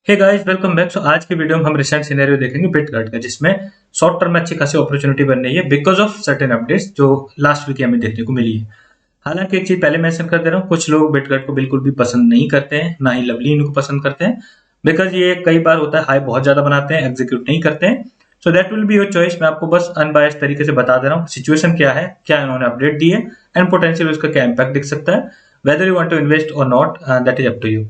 Hey guys welcome back. आज की video में हम रिसेंट सिनेरियो देखेंगे बिटगार्ड का, जिसमें शॉर्ट टर्म में अच्छी खासी अपॉर्चुनिटी बन रही है बिकॉज ऑफ सर्टेन अपडेट्स जो लास्ट वीक हमें देखने को मिली है। हालांकि एक चीज पहले मेंशन कर दे रहा हूँ, कुछ लोग बिटगार्ड को बिल्कुल भी पसंद नहीं करते हैं, ना ही लवली इनको पसंद करते हैं, बिकॉज ये कई बार होता है हाई बहुत ज्यादा बनाते हैं, एग्जीक्यूट नहीं करते हैं। So that will be your choice. मैं आपको बस अनबायस्ड तरीके से बता दे रहा हूँ सिचुएशन क्या है, क्या इन्होंने अपडेट दी है एंड पोटेंशियल उसका क्या इम्पैक्ट दिख सकता है। Whether you want to invest or not, that is up to you.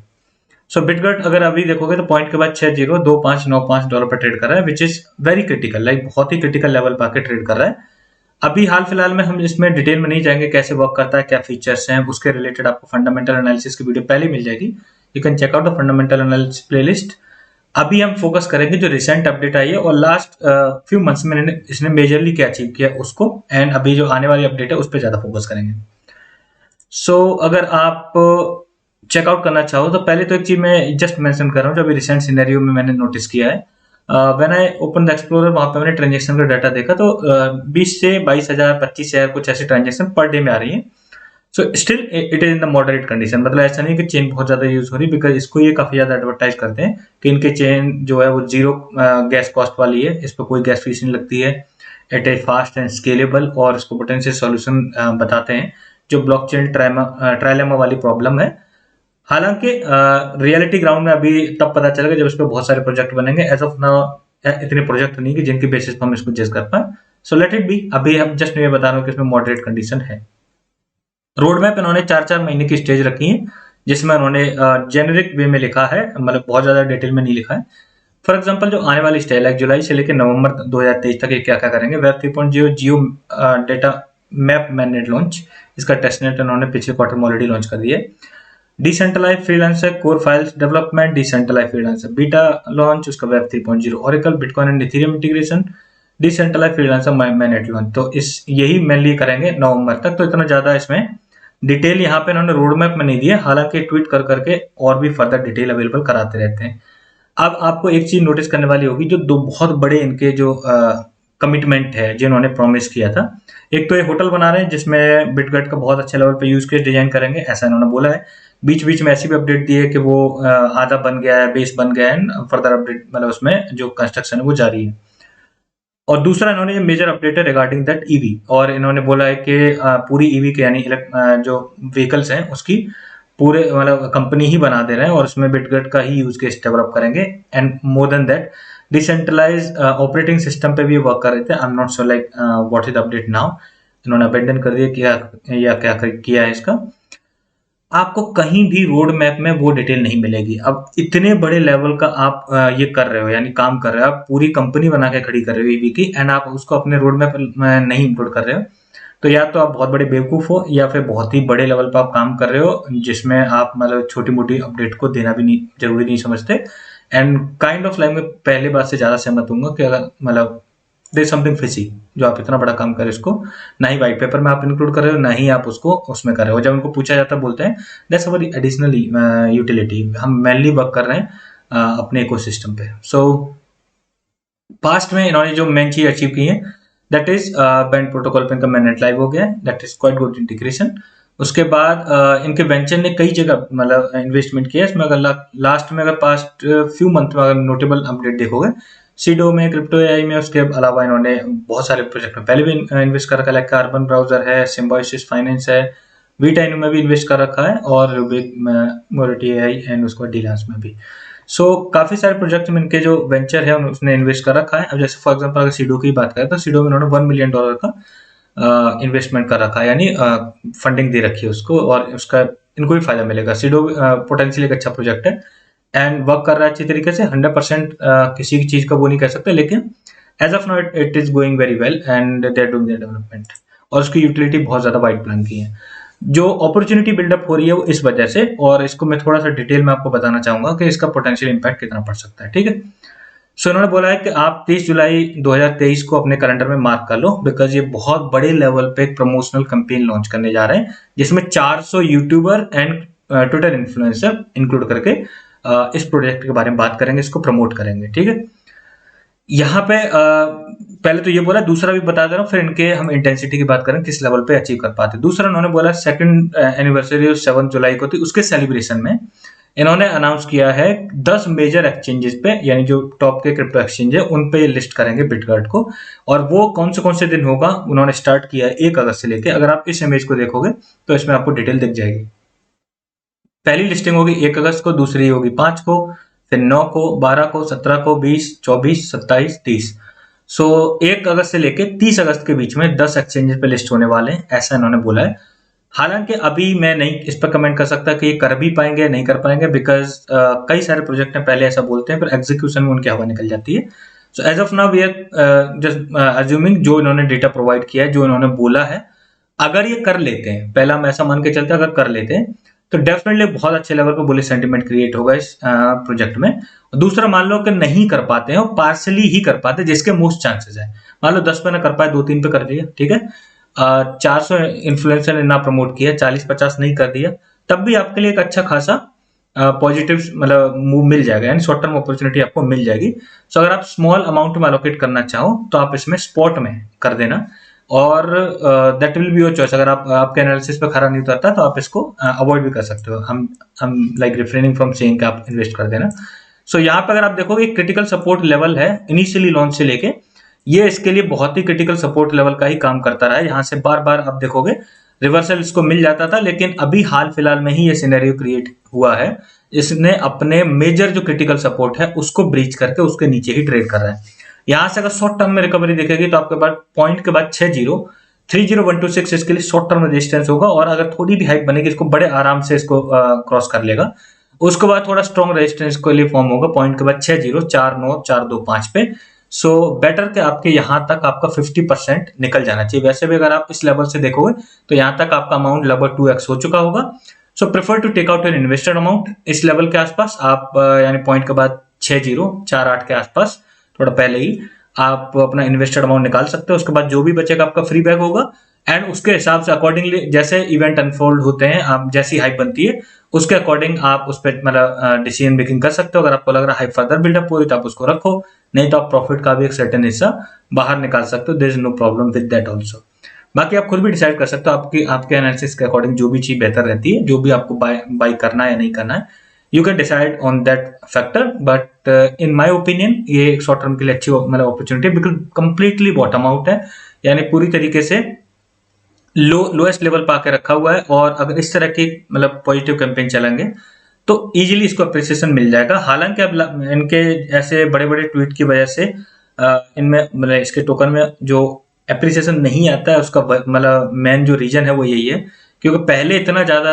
So Bitget अगर अभी देखोगे तो पॉइंट के बाद 602595 डॉलर पर ट्रेड कर रहा है, which is very critical, like बहुत ही क्रिटिकल लेवल पर आके ट्रेड कर रहा है। अभी हाल फिलहाल में हम इसमें डिटेल में नहीं जाएंगे, कैसे वर्क करता है, क्या फीचर्स हैं, उसके रिलेटेड आपको फंडामेंटल एनालिसिस की वीडियो पहले मिल जाएगी। You can check out the fundamental analysis playlist. अभी हम फोकस करेंगे जो रिसेंट अपडेट आई है और लास्ट फ्यू मंथ्स में इसने मेजरली क्या अचीव किया उसको, एंड अभी जो आने वाली अपडेट है उस पर ज्यादा फोकस करेंगे। अगर आप चेकआउट करना चाहो तो पहले तो एक चीज मैं जस्ट मेंशन कर रहा हूँ जो अभी रिसेंट सिनेरियो में मैंने नोटिस किया है। When I open the explorer, वहां पे मैंने ट्रांजेक्शन का डाटा देखा तो 20 से 22,000 25,000 कुछ ऐसी ट्रांजेक्शन पर डे में आ रही है। So still it is in the moderate condition, मतलब ऐसा नहीं कि चेन बहुत ज्यादा यूज हो रही, बिकॉज इसको ये काफी ज्यादा एडवर्टाइज करते हैं कि इनके चेन जो है वो जीरो गैस कॉस्ट वाली है, इस पर कोई गैस फीस नहीं लगती है, it is fast and scalable, और इसको पोटेंशियल सॉल्यूशन बताते हैं जो ब्लॉकचेन ट्रायलेमा वाली प्रॉब्लम है। हालांकि रियलिटी ग्राउंड में अभी तब पता चलेगा जब इस पर बहुत सारे प्रोजेक्ट बनेंगे। एज ऑफ नाउ इतने प्रोजेक्ट नहीं कि जिनकी बेसिस पर हम इसको जज कर पाए। So let it be. अभी हम जस्ट ये बता रहा हूँ कि इसमें मॉडरेट कंडीशन है। रोड मैप इन्होंने 4-4 महीने की स्टेज रखी है, जिसमें उन्होंने जेनेरिक वे में लिखा है, मतलब बहुत ज्यादा डिटेल में नहीं लिखा है। फॉर एग्जाम्पल जो आने वाली स्टेज है जुलाई से लेकर नवंबर 2023 तक ये क्या क्या करेंगे। Web 3.0 geo data map mainnet launch, इसका टेस्टनेट इन्होंने पिछले क्वार्टर में ऑलरेडी लॉन्च कर दिया है। Decentralize freelancer core files development, decentralize freelancer beta launch, उसका web 3.0 oracle Bitcoin and Ethereum integration, decentralize freelancer mainnet launch. तो इस यही मेनली करेंगे नवंबर तक। तो इतना ज्यादा इसमें डिटेल यहाँ पे इन्होंने रोड मैप में नहीं दिया, हालांकि ट्वीट कर करके और भी फर्दर डिटेल अवेलेबल कराते रहते हैं। अब आपको एक चीज नोटिस करने वाली होगी, जो दो बहुत बड़े इनके जो कमिटमेंट है जिन्होंने प्रॉमिस किया था। एक तो ये होटल बना रहे हैं जिसमें बिटगट का बहुत अच्छे लेवल पे यूज केस डिजाइन करेंगे, ऐसा इन्होंने बोला है। बीच बीच में ऐसी भी अपडेट दी है कि वो आधा बन गया है, बेस बन गया है, फर्दर अपडेट मतलब उसमें जो कंस्ट्रक्शन है वो जारी है। और दूसरा इन्होंने ये मेजर अपडेट है रिगार्डिंग दैट ईवी, और इन्होंने बोला है कि पूरी ईवी के यानी जो व्हीकल्स हैं उसकी पूरे मतलब कंपनी ही बना दे रहे हैं और उसमें बिटगट का ही यूज केस डेवलप करेंगे। And more than that decentralize operating system पे भी वर्क कर रहे थे। I am not sure like what is the update now. इन्होंने अबेंडन कर दिया क्या या क्या किया है इसका। आपको कहीं भी रोड मैप में वो डिटेल नहीं मिलेगी। अब इतने बड़े लेवल का आप ये कर रहे हो, यानी काम कर रहे हो, आप पूरी कंपनी बना के खड़ी कर रहे हो ईवी की, एंड आप उसको अपने रोड मैप में नहीं इंक्लूड कर रहे हो, तो या तो आप बहुत बड़े बेवकूफ हो या फिर बहुत ही बड़े लेवल पर आप काम कर रहे हो जिसमें आप मतलब छोटी मोटी अपडेट को देना भी नहीं जरूरी नहीं समझते। एंड काइंड ऑफ लाइक में पहले बात से ज्यादा सहमत हूँ कि अगर मतलब देयर समथिंग फिशी, जो आप इतना बड़ा काम कर रहे हो इसको ना ही व्हाइट पेपर में आप इंक्लूड कर रहे हो, ना ही आप उसको उसमें कर रहे हो। जब उनको पूछा जाता है बोलते हैं दैट्स अवर एडिशनल यूटिलिटी, हम मेनली वर्क कर रहे हैं अपने इकोसिस्टम पे। सो पास्ट में इन्होंने जो मेन चीज अचीव की है दैट इज बैंड प्रोटोकॉल पे इनका मैनेट लाइव हो गया है, that is quite good integration. उसके बाद इनके वेंचर ने कई जगह मतलब इन्वेस्टमेंट किया इसमें। अगर लास्ट में अगर पास्ट फ्यू मंथ में अगर नोटेबल अपडेट देखोगे, सीडो में, क्रिप्टो एआई में, उसके अलावा इन्होंने बहुत सारे प्रोजेक्ट में पहले भी इन्वेस्ट कर रखा है, लाइक कार्बन ब्राउजर है, सिम्बायोसिस फाइनेंस है, वीटाइनो में भी इन्वेस्ट कर रखा है, और मोरिटी एआई एंड उसको डीलांस में भी। काफी सारे प्रोजेक्ट में इनके जो वेंचर है उसने इन्वेस्ट कर रखा है। अब जैसे फॉर एग्जांपल अगर सीडो की बात करें तो सीडो में उन्होंने $1 मिलियन का इन्वेस्टमेंट कर रखा है, यानी फंडिंग दे रखी है उसको, और उसका इनको भी फायदा मिलेगा। सीडो पोटेंशियल एक अच्छा प्रोजेक्ट है एंड वर्क कर रहा है अच्छी तरीके से। 100% किसी की चीज का वो नहीं कह सकते, लेकिन as of now it is going very well and they are doing their development, और उसकी यूटिलिटी बहुत ज्यादा वाइड प्लान की है। जो अपॉर्चुनिटी बिल्डअप हो रही है वो इस वजह से, और इसको मैं थोड़ा सा डिटेल में आपको बताना चाहूंगा कि इसका पोटेंशियल इंपैक्ट कितना पड़ सकता है। ठीक है, इन्होंने बोला है कि आप 30 जुलाई 2023 को अपने कैलेंडर में मार्क कर लो, बिकॉज ये बहुत बड़े लेवल पे एक प्रमोशनल कैंपेन लॉन्च करने जा रहे हैं जिसमें 400 YouTuber and Twitter influencer include करके इस प्रोजेक्ट के बारे में बात करेंगे, इसको प्रमोट करेंगे। ठीक है, यहाँ पे पहले तो ये बोला, दूसरा भी बता दे रहा हूँ, फिर इनके हम इंटेंसिटी की बात करें किस लेवल पे अचीव कर पाते। दूसरा उन्होंने बोला सेकंड एनिवर्सरी 7 जुलाई को थी, उसके सेलिब्रेशन में इन्होंने अनाउंस किया है 10 मेजर एक्सचेंजेस पे, यानी जो टॉप के क्रिप्टो एक्सचेंज है उन पे लिस्ट करेंगे बिटगार्ड को। और वो कौन से दिन होगा उन्होंने स्टार्ट किया है 1 अगस्त से लेके। अगर आप इस इमेज को देखोगे तो इसमें आपको डिटेल दिख जाएगी। पहली लिस्टिंग होगी 1 अगस्त को, दूसरी होगी 5 को, फिर 9 को, 12 को, 17 को, 20, 24, 27, 30। सो 1 अगस्त से लेके 30 अगस्त के बीच में 10 एक्सचेंजेस पे लिस्ट होने वाले हैं, ऐसा इन्होंने बोला है। हालांकि अभी मैं नहीं इस पर कमेंट कर सकता कि ये कर भी पाएंगे या नहीं कर पाएंगे, बिकॉज कई सारे प्रोजेक्ट में पहले ऐसा बोलते हैं फिर एग्जीक्यूशन में उनकी हवा निकल जाती है। So as of now we are just assuming जो इन्होंने डेटा प्रोवाइड किया है, जो इन्होंने बोला है, अगर ये कर लेते हैं, पहला हम ऐसा मान के चलते हैं अगर कर लेते हैं तो डेफिनेटली बहुत अच्छे लेवल पर बुलिश सेंटीमेंट क्रिएट होगा इस प्रोजेक्ट में। दूसरा, मान लो कि नहीं कर पाते हैं और पार्सली ही कर पाते हैं, जिसके मोस्ट चांसेस है, मान लो 10 पे ना कर पाए, 2-3 पे कर दिया, ठीक है। 400 इन्फ्लुएंसर ने ना प्रमोट किया, 40-50 नहीं कर दिया, तब भी आपके लिए एक अच्छा खासा पॉजिटिव मतलब मूव मिल जाएगा, यानी शॉर्ट टर्म अपॉर्चुनिटी आपको मिल जाएगी। सो अगर आप स्मॉल अमाउंट में एलोकेट करना चाहो तो आप इसमें स्पॉट में कर देना, और that will be your choice. अगर आपके एनालिसिस पे खरा नहीं उतरता तो आप इसको अवॉइड भी कर सकते हो। हम लाइक रिफ्रेनिंग फ्रॉम सेइंग कि आप इन्वेस्ट कर देना। सो यहाँ पे अगर आप देखोगे क्रिटिकल सपोर्ट लेवल है इनिशियली लॉन्च से लेके, ये इसके लिए बहुत ही क्रिटिकल सपोर्ट लेवल का ही काम करता रहा है। यहाँ से बार बार आप देखोगे रिवर्सल इसको मिल जाता था, लेकिन अभी हाल फिलहाल में ही ये सिनेरियो क्रिएट हुआ है, इसने अपने मेजर जो क्रिटिकल सपोर्ट है उसको ब्रीच करके उसके नीचे ही ट्रेड कर रहा है। यहाँ से अगर शॉर्ट टर्म में रिकवरी देखेगी तो आपके पास पॉइंट के बाद 30,126 इसके लिए शॉर्ट टर्म रेजिस्टेंस होगा, और अगर थोड़ी भी हाइप बनेगी इसको बड़े आराम से इसको क्रॉस कर लेगा। उसके बाद थोड़ा स्ट्रॉन्ग रेजिस्टेंस के लिए फॉर्म होगा पॉइंट के बाद 60,49,425 पे। सो बेटर के आपके यहाँ तक आपका 50% निकल जाना चाहिए। वैसे भी अगर आप इस लेवल से देखोगे तो यहाँ तक आपका अमाउंट लगभग 2x हो चुका होगा। So prefer to take out your invested amount इस लेवल के आसपास। आप यानी पॉइंट के बाद 6048 के आसपास थोड़ा पहले ही आप अपना इन्वेस्टेड अमाउंट निकाल सकते हो। उसके बाद जो भी बचेगा आपका फ्री बैक होगा, एंड उसके हिसाब से अकॉर्डिंगली जैसे इवेंट अनफोल्ड होते हैं, आप जैसी हाइप बनती है उसके अकॉर्डिंग आप उस पर मतलब डिसीजन मेकिंग कर सकते हो। अगर आपको लग रहा है हाइप फर्दर बिल्डअप हो रही तो आप उसको रखो, नहीं तो आप प्रॉफिट का भी एक सर्टेन हिस्सा बाहर निकाल सकते हो। There is no problem with that also. बाकी आप खुद भी डिसाइड कर सकते हो आपके एनालिसिस के अकॉर्डिंग जो भी चीज बेहतर रहती है, जो भी आपको बाय करना है या नहीं करना है, you can decide on that factor. But in my opinion ये शॉर्ट टर्म के लिए अच्छी मतलब अपॉर्चुनिटी बिल्कुल कंप्लीटली बॉटम आउट है, यानी पूरी तरीके से लोएस्ट लेवल पर आके रखा हुआ है। और अगर इस तरह की मतलब पॉजिटिव कैंपेन चलेंगे तो इजीली इसको अप्रिसिएशन मिल जाएगा। हालांकि अब इनके ऐसे बड़े बड़े ट्वीट की वजह से इनमें मतलब इसके टोकन में जो अप्रिसिएशन नहीं आता है उसका मतलब मेन जो रीजन है वो यही है, क्योंकि पहले इतना ज्यादा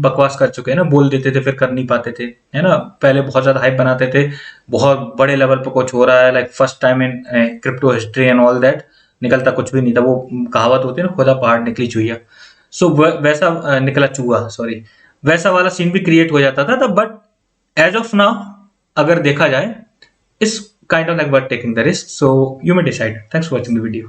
बकवास कर चुके हैं ना, बोल देते थे फिर कर नहीं पाते थे, है ना। पहले बहुत ज्यादा हाइप बनाते थे, बहुत बड़े लेवल पर कुछ हो रहा है, like first time in crypto history and all that, निकलता कुछ भी नहीं था। वो कहावत होती है ना, खुदा पहाड़ निकली चुहिया। सो वैसा निकला चूहा, सॉरी, वैसा वाला सीन भी क्रिएट हो जाता था तब। बट एज ऑफ नाउ अगर देखा जाए इस kind of like worth taking the risk, so you may decide. Thanks for watching the video.